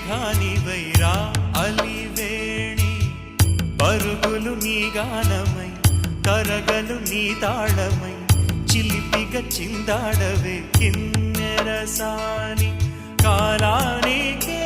మేఘానివైరా అలివేణి పరుగులు నీ గానమై కరగలు నీ తాళమై చిలిపిగా చిందాడవే కిన్నెరసాని కాలానికి